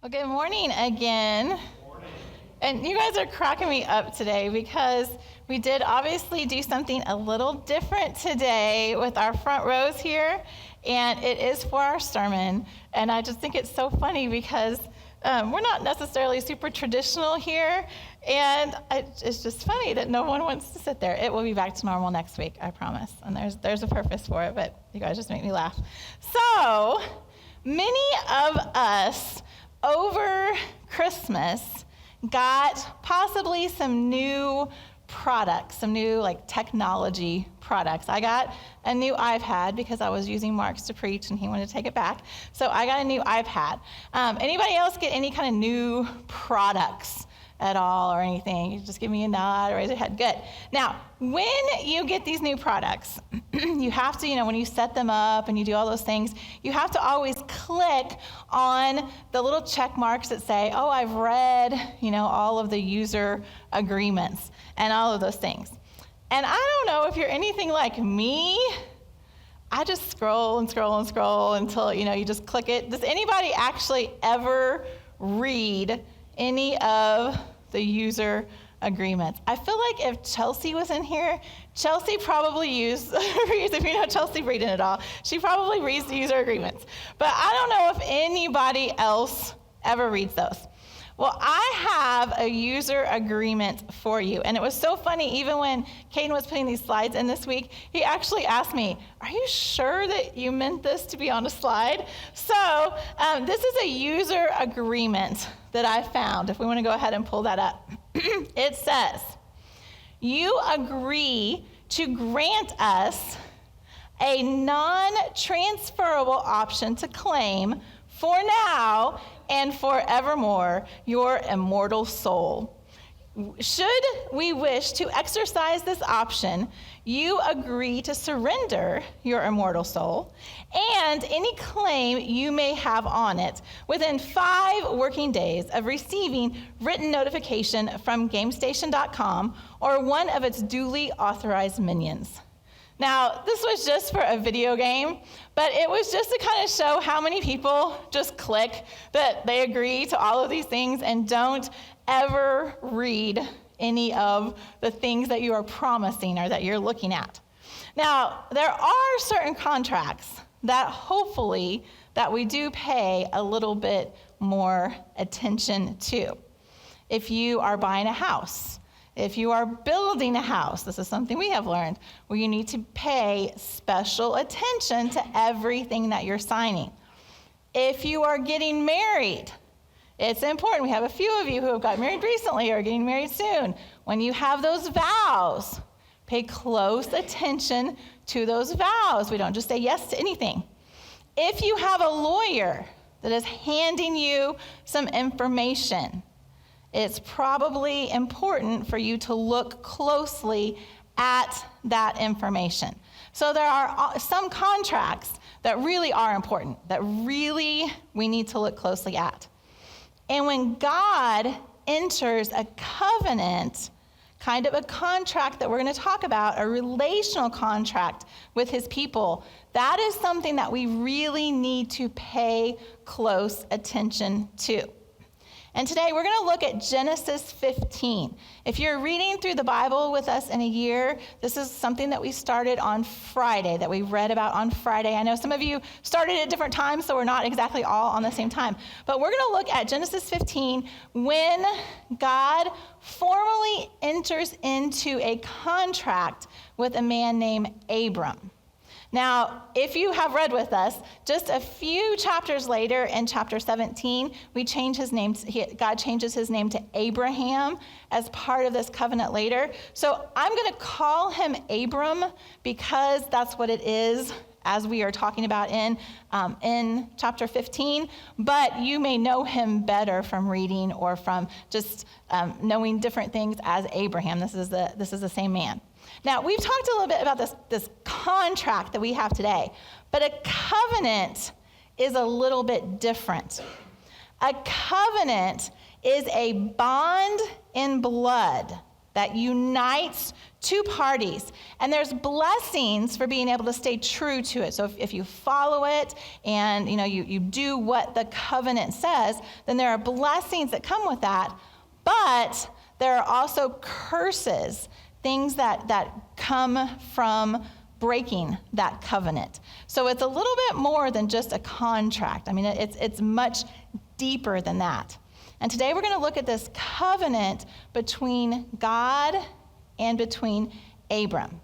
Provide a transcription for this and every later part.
Well, good morning again. And you guys are cracking me up today because we did obviously do something a little different today with our front rows here, and it is for our sermon. And I just think it's so funny because we're not necessarily super traditional here, and it's just funny that no one wants to sit there. It will be back to normal next week, I promise. And there's a purpose for it, but you guys just make me laugh. So many of us over Christmas got possibly some new products, some new technology products. I got a new iPad because I was using Mark's to preach and he wanted to take it back. So I got a new iPad. Anybody else get any kind of new products at all or anything? You just give me a nod or raise your head. Good. Now, when you get these new products, you have to, when you set them up and you do all those things, you have to always click on the little check marks that say, oh, I've read, all of the user agreements and all of those things. And I don't know if you're anything like me. I just scroll and scroll and scroll until, you just click it. Does anybody actually ever read any of the user agreements? I feel like if Chelsea was in here, Chelsea probably reads, if you know Chelsea Breeden at all, she probably reads the user agreements. But I don't know if anybody else ever reads those. Well, I have a user agreement for you. And it was so funny, even when Caden was putting these slides in this week, he actually asked me, are you sure that you meant this to be on a slide? So this is a user agreement that I found, if we want to go ahead and pull that up. It says, you agree to grant us a non-transferable option to claim for now and forevermore your immortal soul. Should we wish to exercise this option, you agree to surrender your immortal soul and any claim you may have on it within 5 working days of receiving written notification from GameStation.com or one of its duly authorized minions. Now, this was just for a video game, but it was just to kind of show how many people just click that they agree to all of these things and don't ever read any of the things that you are promising or that you're looking at. Now, there are certain contracts that hopefully that we do pay a little bit more attention to. If you are buying a house, if you are building a house, this is something we have learned, where you need to pay special attention to everything that you're signing. If you are getting married, it's important. We have a few of you who have got married recently or are getting married soon. When you have those vows, pay close attention to those vows. We don't just say yes to anything. If you have a lawyer that is handing you some information, it's probably important for you to look closely at that information. So there are some contracts that really are important, that really we need to look closely at. And when God enters a covenant, kind of a contract that we're going to talk about, a relational contract with his people, that is something that we really need to pay close attention to. And today we're going to look at Genesis 15. If you're reading through the Bible with us in a year, this is something that we started on Friday, that we read about on Friday. I know some of you started at different times, so we're not exactly all on the same time. But we're going to look at Genesis 15 when God formally enters into a contract with a man named Abram. Now, if you have read with us, just a few chapters later in chapter 17, God changes his name to Abraham as part of this covenant later. So I'm going to call him Abram because that's what it is as we are talking about in chapter 15. But you may know him better from reading or from just knowing different things as Abraham. This is the same man. Now, we've talked a little bit about this contract that we have today, but a covenant is a little bit different. A covenant is a bond in blood that unites two parties, and there's blessings for being able to stay true to it. So if you follow it and you do what the covenant says, then there are blessings that come with that, but there are also curses, things that come from breaking that covenant. So it's a little bit more than just a contract. I mean, it's much deeper than that. And today we're going to look at this covenant between God and between Abram.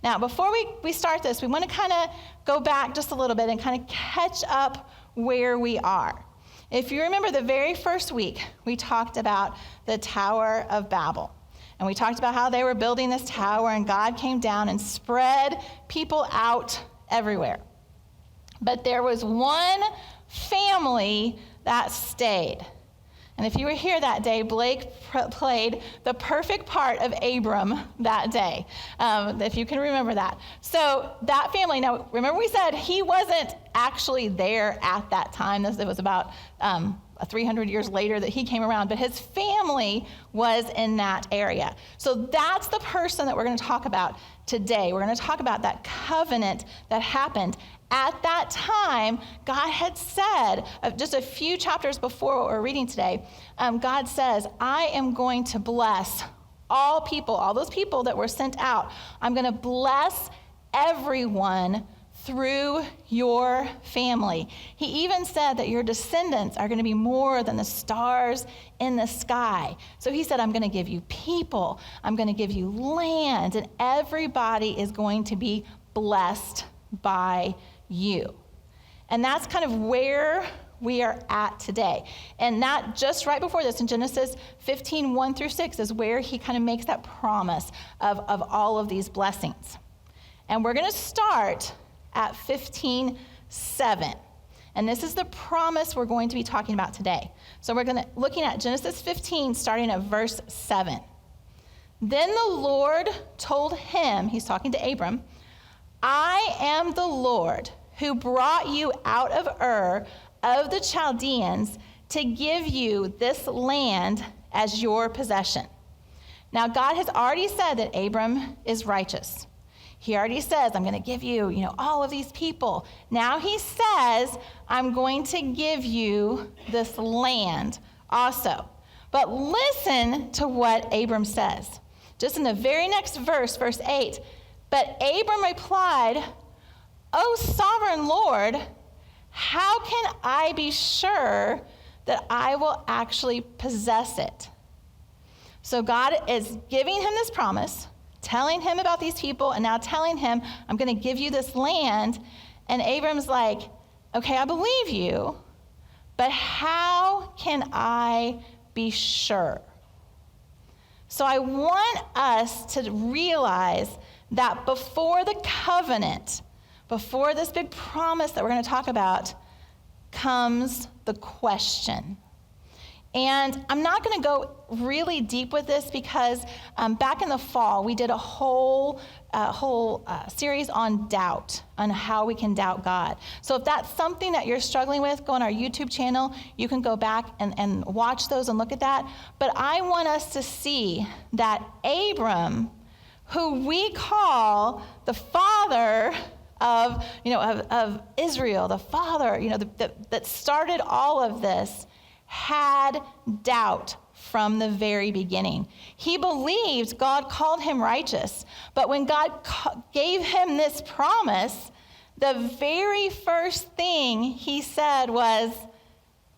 Now, before we start this, we want to kind of go back just a little bit and kind of catch up where we are. If you remember the very first week, we talked about the Tower of Babel. And we talked about how they were building this tower, and God came down and spread people out everywhere. But there was one family that stayed. And if you were here that day, Blake played the perfect part of Abram that day, if you can remember that. So that family, now remember we said he wasn't actually there at that time. It was about 300 years later that he came around, but his family was in that area. So that's the person that we're going to talk about today. We're going to talk about that covenant that happened. At that time, God had said, just a few chapters before what we're reading today, God says, I am going to bless all people, all those people that were sent out. I'm going to bless everyone through your family. He even said that your descendants are going to be more than the stars in the sky. So he said, I'm going to give you people, I'm going to give you land, and everybody is going to be blessed by you. And that's kind of where we are at today. And that just right before this in Genesis 15, 1-6 is where he kind of makes that promise of all of these blessings. And we're going to start at 15:7. And this is the promise we're going to be talking about today. So we're looking at Genesis 15, starting at verse 7. Then the Lord told him, he's talking to Abram, I am the Lord who brought you out of Ur of the Chaldeans to give you this land as your possession. Now, God has already said that Abram is righteous. He already says, I'm going to give you, all of these people. Now he says, I'm going to give you this land also. But listen to what Abram says. Just in the very next verse, verse 8, but Abram replied, O sovereign Lord, how can I be sure that I will actually possess it? So God is giving him this promise, telling him about these people, and now telling him, I'm going to give you this land. And Abram's like, okay, I believe you, but how can I be sure? So I want us to realize that before the covenant, before this big promise that we're going to talk about, comes the question. And I'm not going to go really deep with this because back in the fall, we did a whole series on doubt, on how we can doubt God. So if that's something that you're struggling with, go on our YouTube channel. You can go back and watch those and look at that. But I want us to see that Abram, who we call the father of Israel, the father, that started all of this, had doubt from the very beginning. He believed God called him righteous, but when God gave him this promise, the very first thing he said was,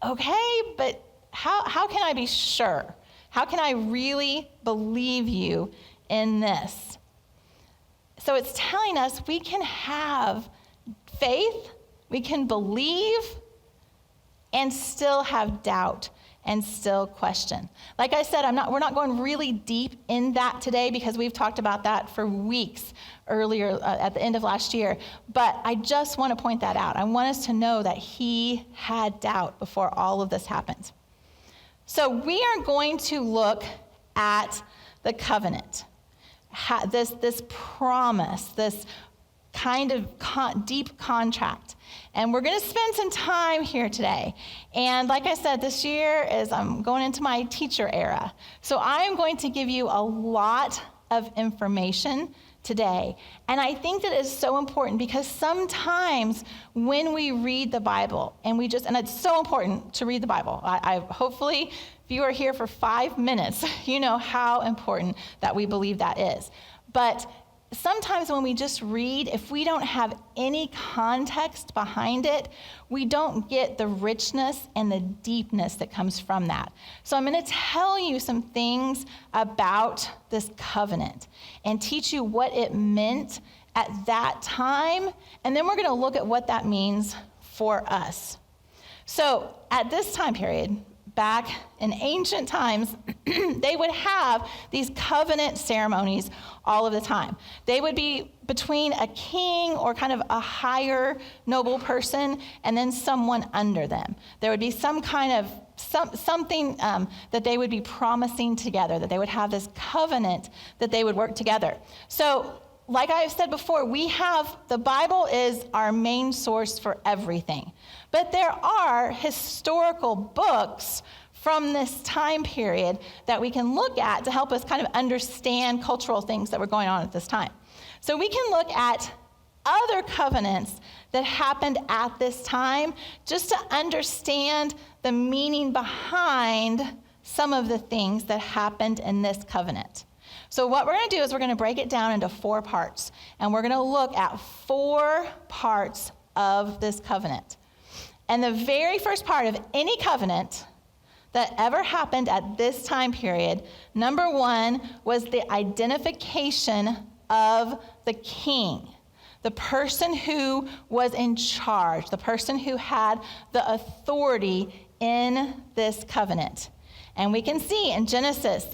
okay, but how can I be sure? How can I really believe you in this? So it's telling us we can have faith, we can believe, and still have doubt and still question. Like I said, we're not going really deep in that today because we've talked about that for weeks earlier at the end of last year. But I just want to point that out. I want us to know that he had doubt before all of this happened. So we are going to look at the covenant, this promise, this kind of deep contract. And we're going to spend some time here today. And like I said, this year I'm going into my teacher era. So I am going to give you a lot of information today. And I think that is so important because sometimes when we read the Bible, and it's so important to read the Bible. I hopefully, if you are here for 5 minutes, you know how important that we believe that is. But sometimes when we just read, if we don't have any context behind it, we don't get the richness and the deepness that comes from that. So I'm going to tell you some things about this covenant and teach you what it meant at that time, and then we're going to look at what that means for us. So at this time period, back in ancient times, they would have these covenant ceremonies all of the time. They would be between a king or kind of a higher noble person and then someone under them. There would be some kind of something that they would be promising together, that they would have this covenant that they would work together. So like I've said before, the Bible is our main source for everything. But there are historical books from this time period that we can look at to help us kind of understand cultural things that were going on at this time. So we can look at other covenants that happened at this time just to understand the meaning behind some of the things that happened in this covenant. So what we're going to do is we're going to break it down into 4 parts, and we're going to look at 4 parts of this covenant. And the very first part of any covenant that ever happened at this time period, number 1 was the identification of the king, the person who was in charge, the person who had the authority in this covenant. And we can see in Genesis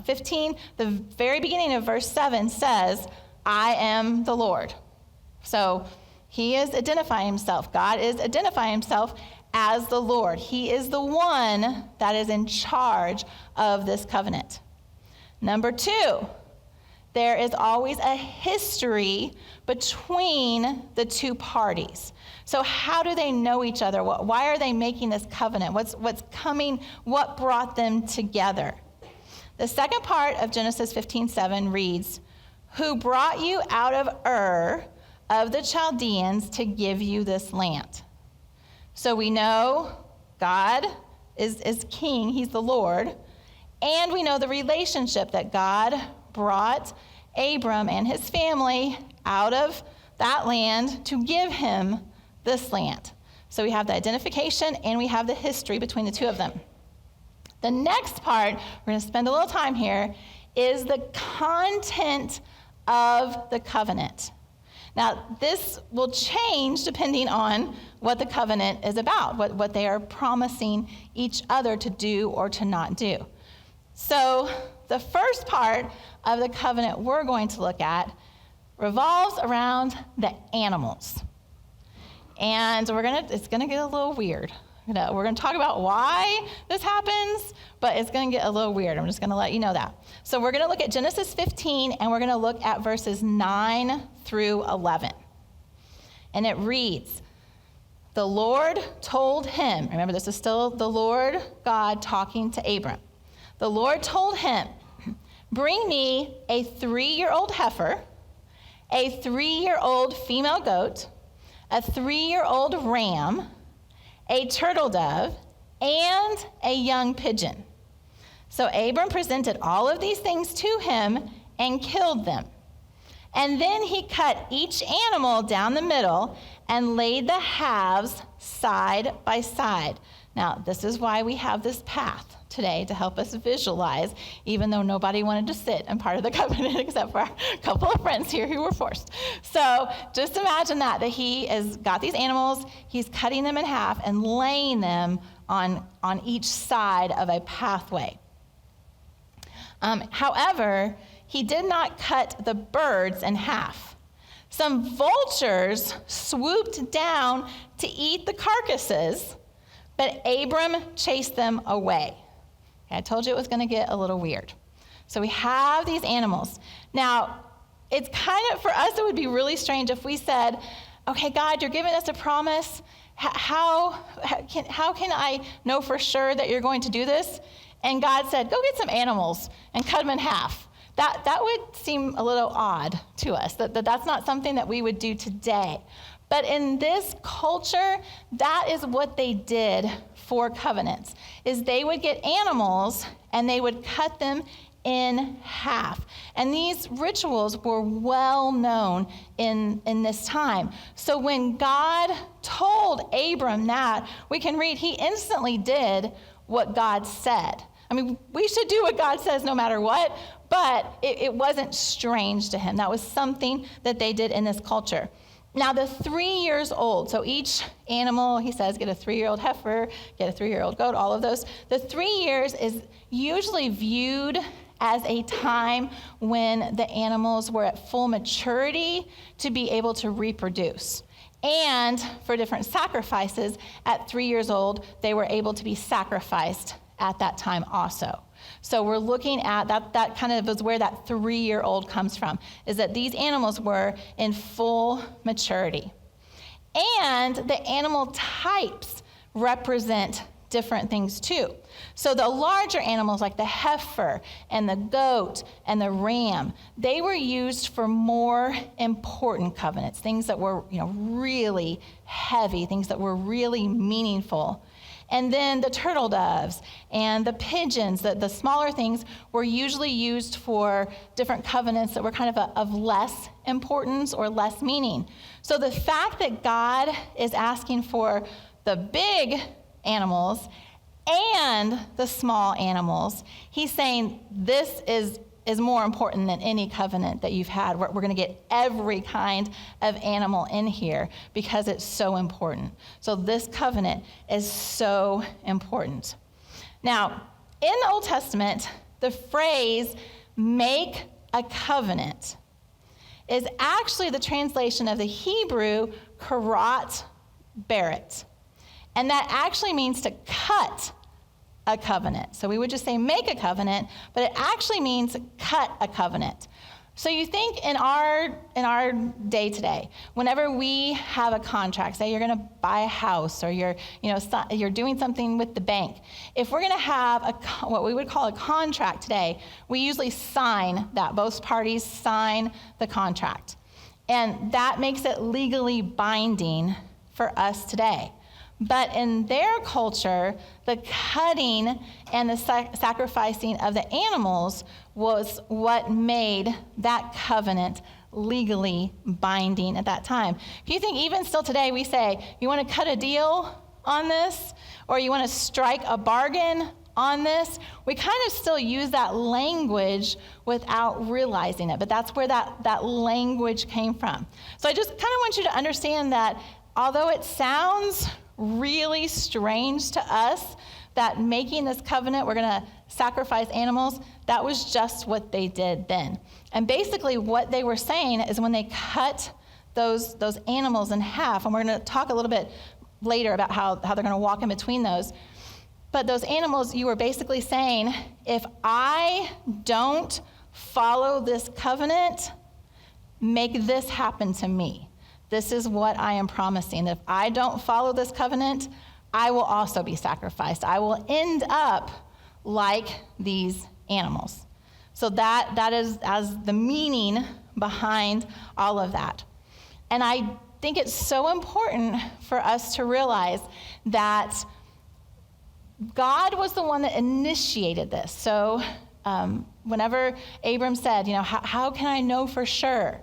15, the very beginning of verse 7 says, I am the Lord. So he is identifying himself. God is identifying himself as the Lord. He is the one that is in charge of this covenant. Number 2, there is always a history between the 2 parties. So how do they know each other? Why are they making this covenant? What's coming? What brought them together? The second part of Genesis 15:7 reads, who brought you out of Ur of the Chaldeans to give you this land? So we know God is king, he's the Lord, and we know the relationship that God brought Abram and his family out of that land to give him this land. So we have the identification and we have the history between the 2 of them. The next part, we're going to spend a little time here, is the content of the covenant. Now, this will change depending on what the covenant is about, what they are promising each other to do or to not do. So the first part of the covenant we're going to look at revolves around the animals. And it's going to get a little weird. We're going to talk about why this happens, but it's going to get a little weird. I'm just going to let you know that. So we're going to look at Genesis 15, and we're going to look at verses 9 through 11. And it reads, the Lord told him, remember this is still the Lord God talking to Abram. The Lord told him, bring me a 3-year-old heifer, a 3-year-old female goat, a 3-year-old ram, a turtle dove, and a young pigeon. So Abram presented all of these things to him and killed them. And then he cut each animal down the middle and laid the halves side by side. Now, this is why we have this path today to help us visualize, even though nobody wanted to sit in part of the covenant except for a couple of friends here who were forced. So just imagine that he has got these animals, he's cutting them in half and laying them on each side of a pathway. However, he did not cut the birds in half. Some vultures swooped down to eat the carcasses, but Abram chased them away. I told you it was going to get a little weird. So we have these animals. Now, it's kind of, for us, it would be really strange if we said, okay, God, you're giving us a promise. How can I know for sure that you're going to do this? And God said, go get some animals and cut them in half. That would seem a little odd to us, that's not something that we would do today. But in this culture, that is what they did for covenants, is they would get animals and they would cut them in half. And these rituals were well known in this time. So when God told Abram that, we can read, he instantly did what God said. I mean, we should do what God says no matter what, but it wasn't strange to him. That was something that they did in this culture. Now, the 3 years old, so each animal, he says, get a 3-year-old heifer, get a 3-year-old goat, all of those. The 3 years is usually viewed as a time when the animals were at full maturity to be able to reproduce. And for different sacrifices, at 3 years old, they were able to be sacrificed at that time also. So we're looking at that kind of is where that 3-year-old comes from, is that these animals were in full maturity. And the animal types represent different things too. So the larger animals like the heifer and the goat and the ram, they were used for more important covenants, things that were, really heavy, things that were really meaningful. And then the turtle doves and the pigeons, the smaller things, were usually used for different covenants that were kind of less importance or less meaning. So the fact that God is asking for the big animals and the small animals, he's saying this is more important than any covenant that you've had. We're going to get every kind of animal in here because it's so important. So this covenant is so important. Now, in the Old Testament, the phrase make a covenant is actually the translation of the Hebrew karat barit. And that actually means to cut a covenant. So we would just say make a covenant, but it actually means cut a covenant. So you think in our day today, whenever we have a contract, say you're going to buy a house or you're doing something with the bank, if we're going to have what we would call a contract today, we usually sign that. Both parties sign the contract. And that makes it legally binding for us today. But in their culture, the cutting and the sacrificing of the animals was what made that covenant legally binding at that time. Do you think even still today we say, you want to cut a deal on this? Or you want to strike a bargain on this? We kind of still use that language without realizing it. But that's where that language came from. So I just kind of want you to understand that although it sounds really strange to us that making this covenant, we're going to sacrifice animals, that was just what they did then. And basically what they were saying is when they cut those animals in half, and we're going to talk a little bit later about how they're going to walk in between those, but those animals, you were basically saying, if I don't follow this covenant, make this happen to me. This is what I am promising. If I don't follow this covenant, I will also be sacrificed. I will end up like these animals. So that is as the meaning behind all of that. And I think it's so important for us to realize that God was the one that initiated this. So whenever Abram said, how can I know for sure?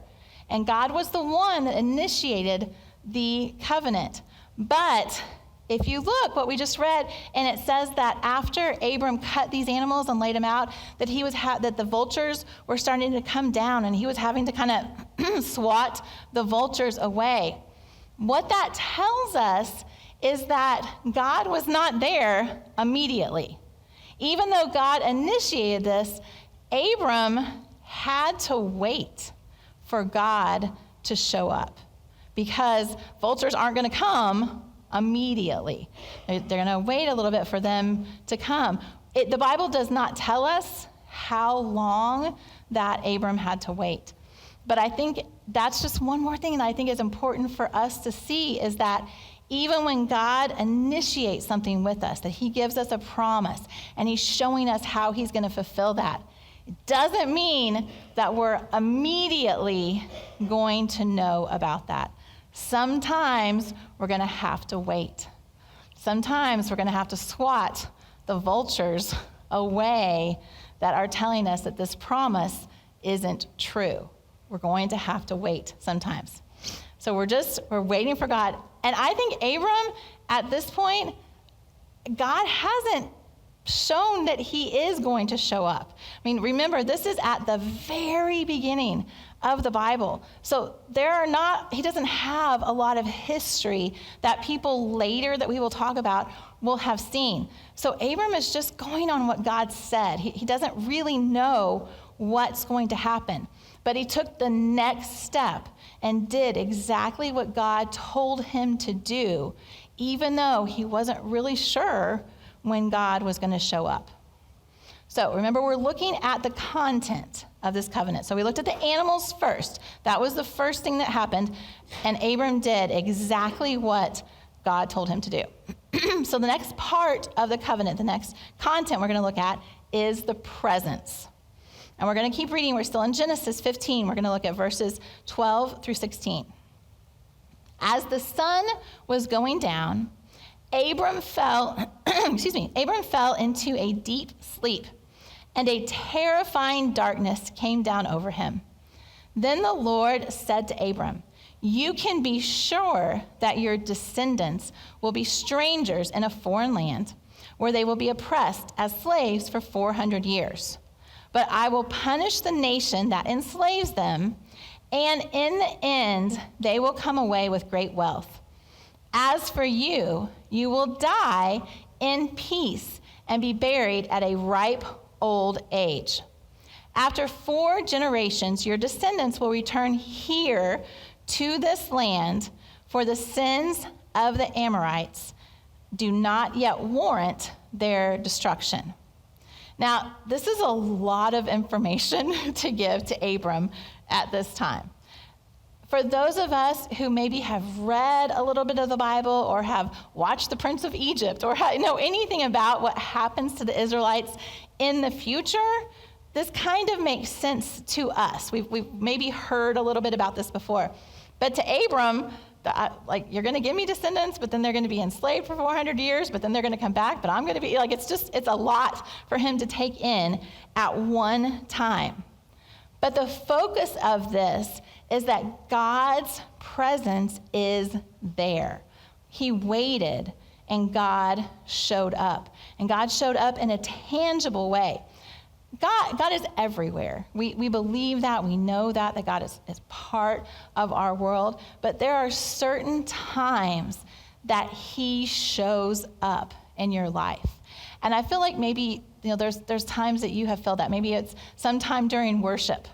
And God was the one that initiated the covenant. But if you look what we just read, and it says that after Abram cut these animals and laid them out, that that the vultures were starting to come down, and he was having to kind of swat the vultures away. What that tells us is that God was not there immediately. Even though God initiated this, Abram had to wait for God to show up, because vultures aren't going to come immediately. They're going to wait a little bit for them to come. The Bible does not tell us how long that Abram had to wait. But I think that's just one more thing that I think is important for us to see, is that even when God initiates something with us, that he gives us a promise and he's showing us how he's going to fulfill that, It doesn't mean that we're immediately going to know about that. Sometimes we're going to have to wait. Sometimes we're going to have to swat the vultures away that are telling us that this promise isn't true. We're going to have to wait sometimes. So we're waiting for God. And I think Abram, at this point, God hasn't shown that he is going to show up. I mean, remember, this is at the very beginning of the Bible. So he doesn't have a lot of history that people later that we will talk about will have seen. So Abram is just going on what God said. He doesn't really know what's going to happen. But he took the next step and did exactly what God told him to do, even though he wasn't really sure when God was going to show up. So remember, we're looking at the content of this covenant. So we looked at the animals first. That was the first thing that happened. And Abram did exactly what God told him to do. So the next part of the covenant, the next content we're going to look at is the presence. And we're going to keep reading. We're still in Genesis 15. We're going to look at verses 12 through 16. As the sun was going down, Abram fell into a deep sleep, and a terrifying darkness came down over him. Then the Lord said to Abram, "You can be sure that your descendants will be strangers in a foreign land, where they will be oppressed as slaves for 400 years. But I will punish the nation that enslaves them, and in the end, they will come away with great wealth. As for you, you will die in peace and be buried at a ripe old age. After 4 generations, your descendants will return here to this land, for the sins of the Amorites do not yet warrant their destruction." Now, this is a lot of information to give to Abram at this time. For those of us who maybe have read a little bit of the Bible or have watched The Prince of Egypt or know anything about what happens to the Israelites in the future, this kind of makes sense to us. We've maybe heard a little bit about this before. But to Abram, you're going to give me descendants, but then they're going to be enslaved for 400 years, but then they're going to come back, but I'm going to be, it's a lot for him to take in at one time. But the focus of this is that God's presence is there. He waited, and God showed up. And God showed up in a tangible way. God is everywhere. We believe that. We know that God is part of our world. But there are certain times that he shows up in your life. And I feel like maybe there's times that you have felt that. Maybe it's sometime during worship.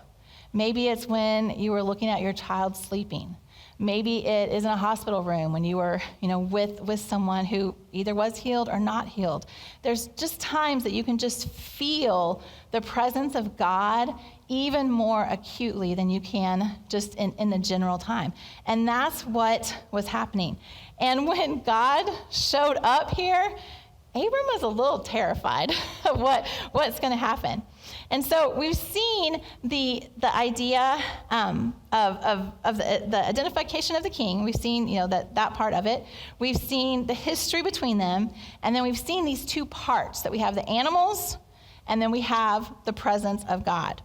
Maybe it's when you were looking at your child sleeping. Maybe it is in a hospital room when you were, with someone who either was healed or not healed. There's just times that you can just feel the presence of God even more acutely than you can just in the general time. And that's what was happening. And when God showed up here, Abram was a little terrified of what's going to happen. And so we've seen the idea of the identification of the king. We've seen that part of it. We've seen the history between them, and then we've seen these 2 parts, that we have the animals, and then we have the presence of God.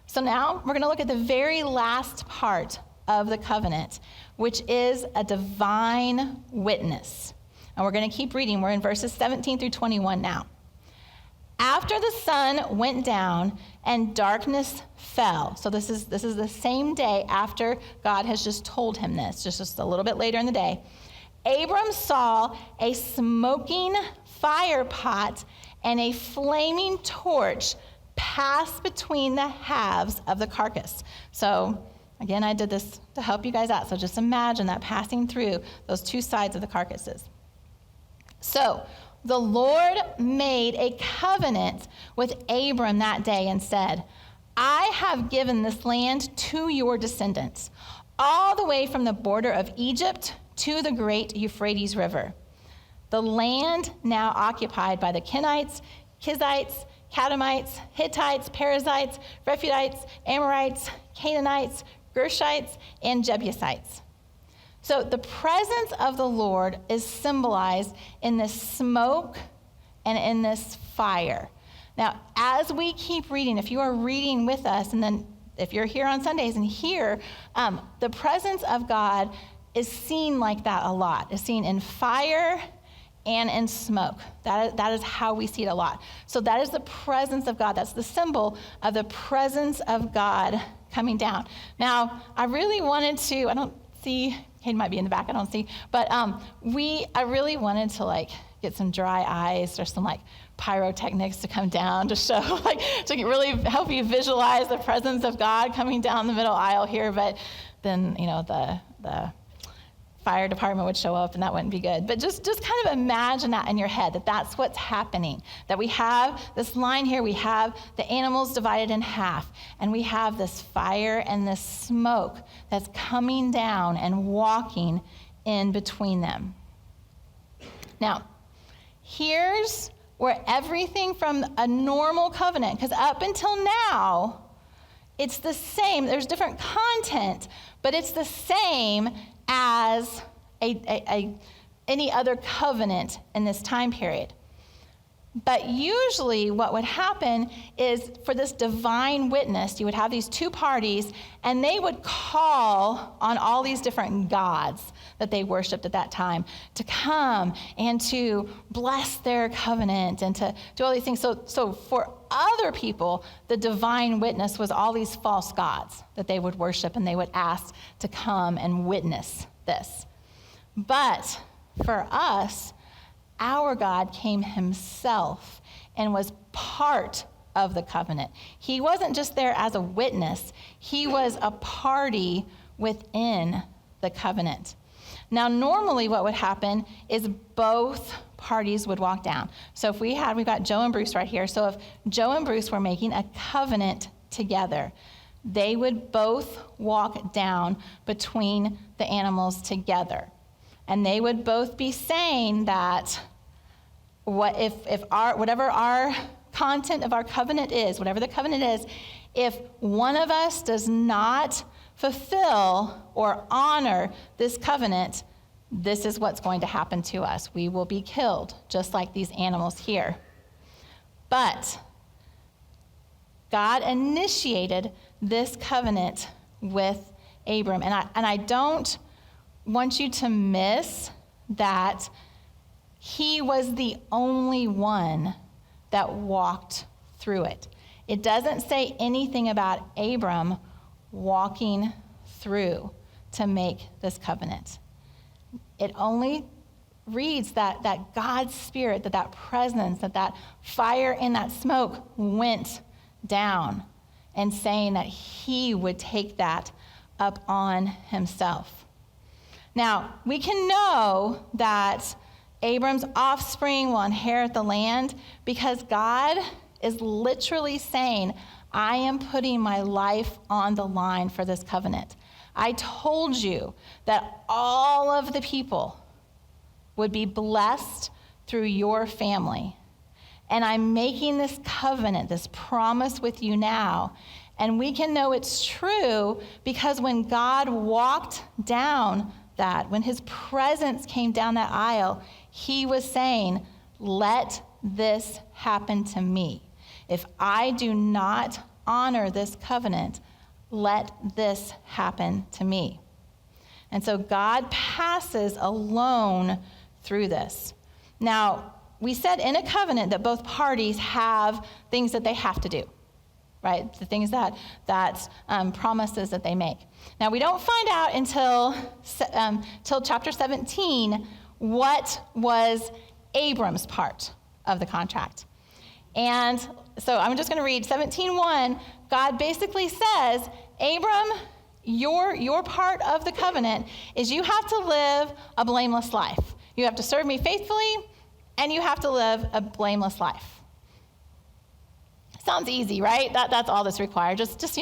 So now we're going to look at the very last part of the covenant, which is a divine witness. And we're going to keep reading. We're in verses 17 through 21 now. After the sun went down and darkness fell. So this is the same day after God has just told him this, just a little bit later in the day. Abram saw a smoking fire pot and a flaming torch pass between the halves of the carcass. So again, I did this to help you guys out. So just imagine that passing through those 2 sides of the carcasses. So the Lord made a covenant with Abram that day and said, "I have given this land to your descendants, all the way from the border of Egypt to the great Euphrates River. The land now occupied by the Kenites, Kizzites, Kadmonites, Hittites, Perizzites, Rephaites, Amorites, Canaanites, Gershites, and Jebusites. So the presence of the Lord is symbolized in this smoke and in this fire. Now, as we keep reading, if you are reading with us, and then if you're here on Sundays and here, the presence of God is seen like that a lot. It's seen in fire and in smoke. That is how we see it a lot. So that is the presence of God. That's the symbol of the presence of God coming down. Now, I really wanted to, I don't see, Kate might be in the back, I don't see, but I really wanted to get some dry ice or some pyrotechnics to come down to show, to really help you visualize the presence of God coming down the middle aisle here, but then, the fire department would show up and that wouldn't be good. But just kind of imagine that in your head, that that's what's happening. That we have this line here, we have the animals divided in half, and we have this fire and this smoke that's coming down and walking in between them. Now, here's where everything from a normal covenant, because up until now, it's the same. There's different content, but it's the same as any other covenant in this time period. But usually what would happen is for this divine witness, you would have these two parties, and they would call on all these different gods that they worshiped at that time to come and to bless their covenant and to do all these things. So for other people, the divine witness was all these false gods that they would worship, and they would ask to come and witness this. But for us, our God came himself and was part of the covenant. He wasn't just there as a witness. He was a party within the covenant. Now, normally what would happen is both parties would walk down. So we've got Joe and Bruce right here. So if Joe and Bruce were making a covenant together, they would both walk down between the animals together. And they would both be saying that whatever our content of our covenant is, whatever the covenant is, if one of us does not fulfill or honor this covenant, this is what's going to happen to us. We will be killed, just like these animals here. But God initiated this covenant with Abram. And I don't want you to miss that he was the only one that walked through it. It doesn't say anything about Abram walking through to make this covenant. It only reads that God's Spirit, that presence, that fire and that smoke went down, and saying that he would take that up on himself. Now, we can know that Abram's offspring will inherit the land because God is literally saying, I am putting my life on the line for this covenant. I told you that all of the people would be blessed through your family. And I'm making this covenant, this promise with you now. And we can know it's true because when God walked down when his presence came down that aisle, he was saying, let this happen to me. If I do not honor this covenant, let this happen to me. And so God passes alone through this. Now, we said in a covenant that both parties have things that they have to do, right? The things that promises that they make. Now, we don't find out until chapter 17 what was Abram's part of the contract. And so I'm just going to read 17:1. God basically says, Abram, your part of the covenant is you have to live a blameless life. You have to serve me faithfully, and you have to live a blameless life. Sounds easy, right? That's all that's required. Just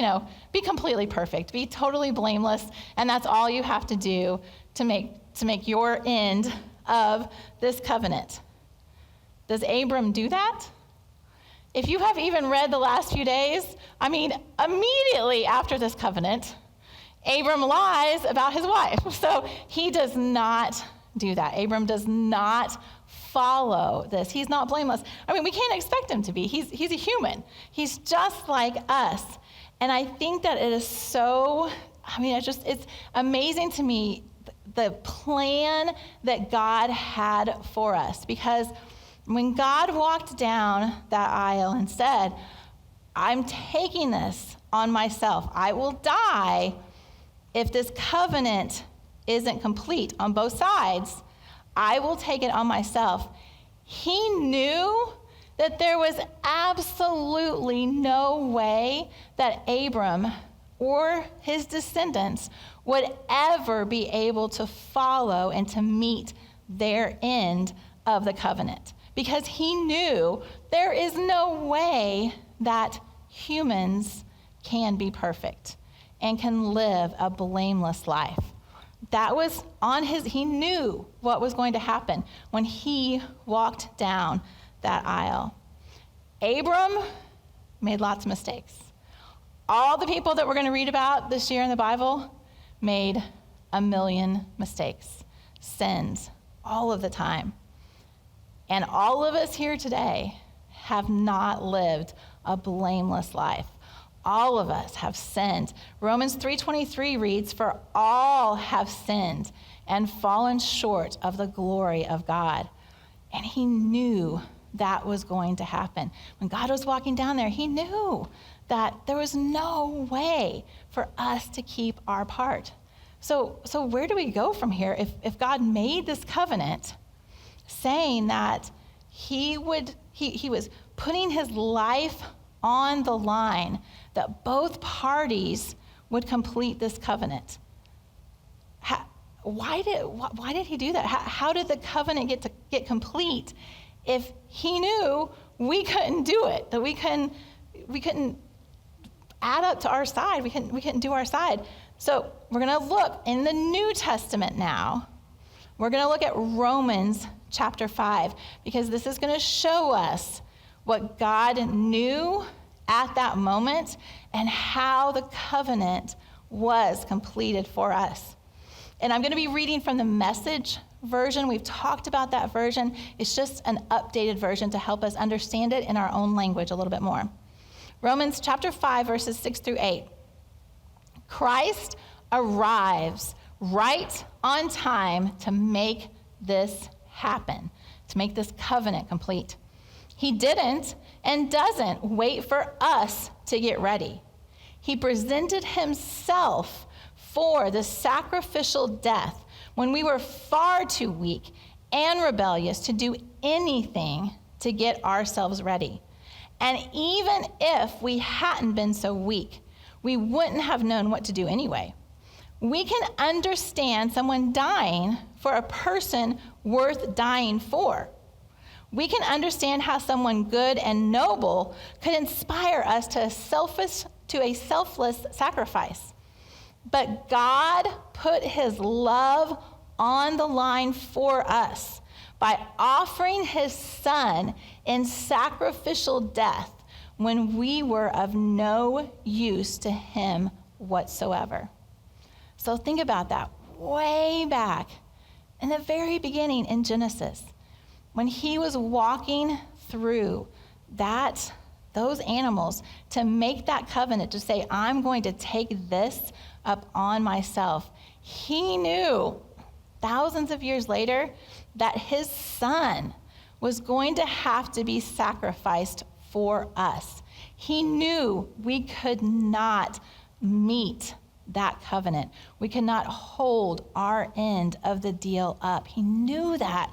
be completely perfect. Be totally blameless, and that's all you have to do to make your end of this covenant. Does Abram do that? If you have even read the last few days, immediately after this covenant, Abram lies about his wife. So he does not do that. Abram does not follow this. He's not blameless. We can't expect him to be. He's a human. He's just like us. And I think that it is so, it's amazing to me the plan that God had for us. Because when God walked down that aisle and said, I'm taking this on myself. I will die if this covenant isn't complete on both sides. I will take it on myself. He knew that there was absolutely no way that Abram or his descendants would ever be able to follow and to meet their end of the covenant. Because he knew there is no way that humans can be perfect and can live a blameless life. That was he knew what was going to happen when he walked down that aisle. Abram made lots of mistakes. All the people that we're going to read about this year in the Bible made a million mistakes, sins, all of the time. And all of us here today have not lived a blameless life. All of us have sinned. Romans 3:23 reads, "For all have sinned and fallen short of the glory of God." And he knew that was going to happen. When God was walking down there, he knew that there was no way for us to keep our part. So where do we go from here? If God made this covenant saying that he was putting his life on the line, that both parties would complete this covenant. Why did he do that? How did the covenant get complete if he knew we couldn't do it, that we couldn't add up to our side, we couldn't do our side? So we're going to look in the New Testament now. We're going to look at Romans chapter 5, because this is going to show us what God knew at that moment and how the covenant was completed for us. And I'm going to be reading from the Message version. We've talked about that version. It's just an updated version to help us understand it in our own language a little bit more. Romans chapter 5, verses 6 through 8. Christ arrives right on time to make this happen, to make this covenant complete. He didn't and doesn't wait for us to get ready. He presented himself for the sacrificial death when we were far too weak and rebellious to do anything to get ourselves ready. And even if we hadn't been so weak, we wouldn't have known what to do anyway. We can understand someone dying for a person worth dying for. We can understand how someone good and noble could inspire us to a selfless sacrifice. But God put his love on the line for us by offering his son in sacrificial death when we were of no use to him whatsoever. So think about that. Way back in the very beginning in Genesis, when he was walking through those animals to make that covenant, to say, I'm going to take this up on myself, he knew thousands of years later that his son was going to have to be sacrificed for us. He knew we could not meet that covenant. We could not hold our end of the deal up. He knew that.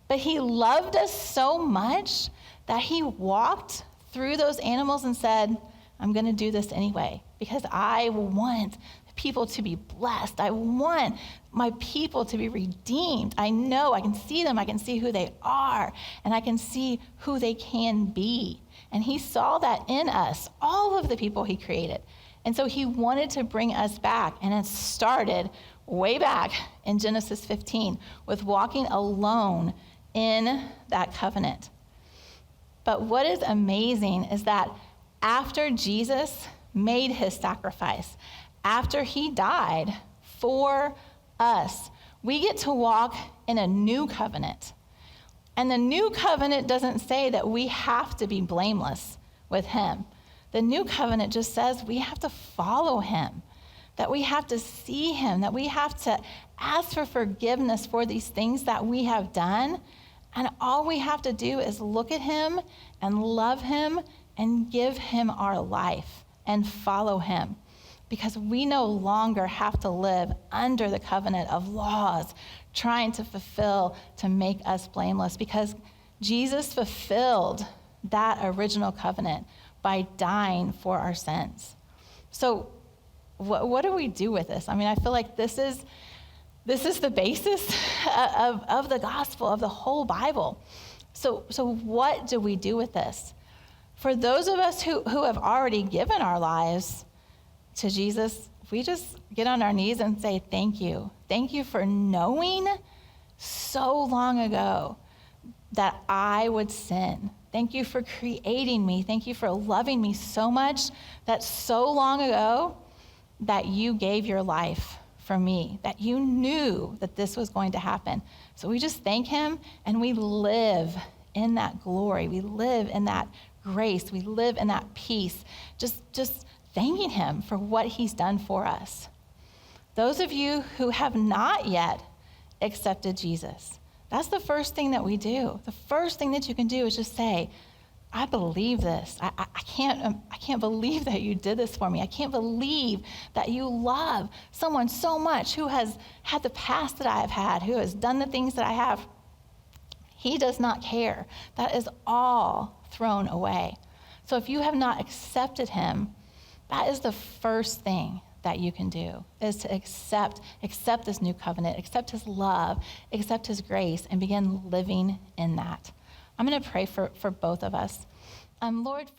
But he loved us so much that he walked through those animals and said, I'm going to do this anyway, because I want people to be blessed. I want my people to be redeemed. I know I can see them. I can see who they are, and I can see who they can be. And he saw that in us, all of the people he created. And so he wanted to bring us back. And it started way back in Genesis 15 with walking alone in that covenant. But what is amazing is that after Jesus made his sacrifice, after he died for us, we get to walk in a new covenant. And the new covenant doesn't say that we have to be blameless with him. The new covenant just says we have to follow him, that we have to see him, that we have to ask for forgiveness for these things that we have done. And all we have to do is look at him and love him and give him our life and follow him, because we no longer have to live under the covenant of laws trying to fulfill to make us blameless, because Jesus fulfilled that original covenant by dying for our sins. So what do we do with this? I mean, I feel like this is the basis of the gospel, of the whole Bible. So what do we do with this? For those of us who have already given our lives to Jesus, we just get on our knees and say, thank you. Thank you for knowing so long ago that I would sin. Thank you for creating me. Thank you for loving me so much that so long ago that you gave your life for me, that you knew that this was going to happen. So we just thank him, and we live in that glory. We live in that grace. We live in that peace, just thanking him for what he's done for us. Those of you who have not yet accepted Jesus, that's the first thing that we do. The first thing that you can do is just say, I believe this. I can't believe that you did this for me. I can't believe that you love someone so much who has had the past that I have had, who has done the things that I have. He does not care. That is all thrown away. So if you have not accepted him, that is the first thing that you can do, is to accept this new covenant, accept his love, accept his grace, and begin living in that. I'm going to pray for both of us. Lord,